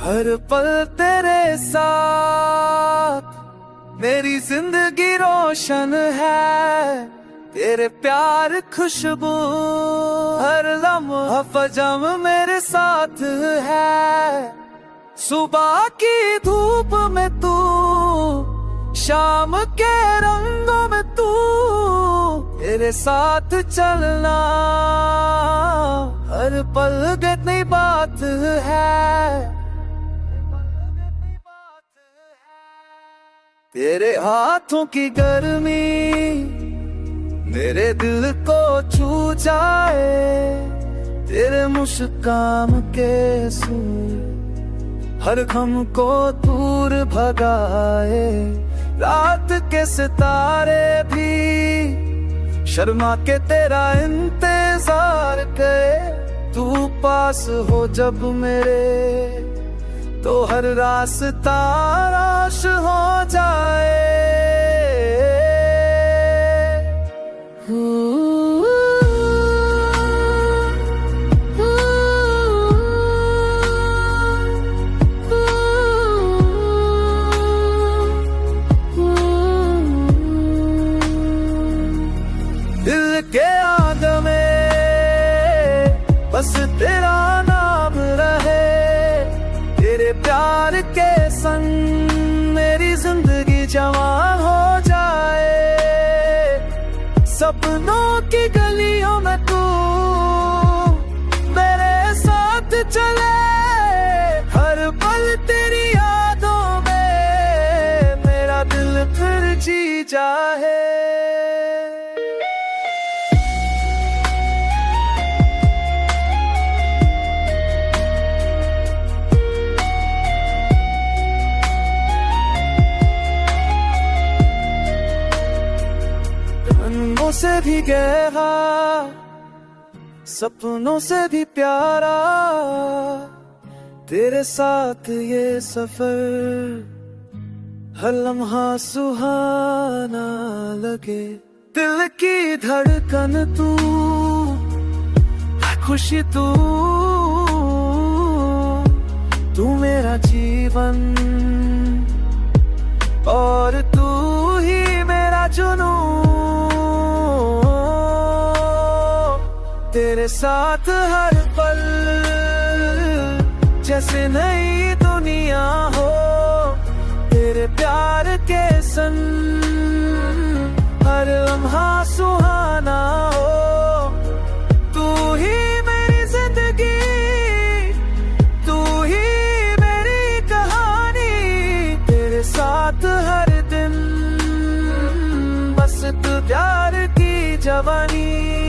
हर पल तेरे साथ मेरी जिंदगी रोशन है, तेरे प्यार खुशबू हर लम्हा फजम मेरे साथ है। सुबह की धूप में तू, शाम के रंगों में तू, तेरे साथ चलना हर पल कितनी बात है। तेरे हाथों की गर्मी मेरे दिल को छू जाए, तेरे मुस्कान के सुर हर गम को दूर भगाए। रात के सितारे भी शर्मा के तेरा इंतजार करे। तू पास हो जब मेरे तो हर रास्ता राश हो जाए। दिल के आग में बस तेरा नाम रहे, तेरे प्यार के संग मेरी जिंदगी जवान हो जाए। सपनों की गलियों में तू मेरे साथ चले, हर पल तेरी यादों में मेरा दिल फिर जी जाए। रंगों से भी गहरा, सपनों से भी प्यारा, तेरे साथ ये सफर हर लम्हा सुहाना लगे। दिल की धड़कन तू, खुशी तू, तू मेरा जीवन और तू ही मेरा जुनून। तेरे साथ हर पल जैसे नई दुनिया हो, तेरे प्यार के संग हर लम्हा सुहाना हो। तू ही मेरी जिंदगी, तू ही मेरी कहानी, तेरे साथ हर दिन बस तू प्यार की जवानी।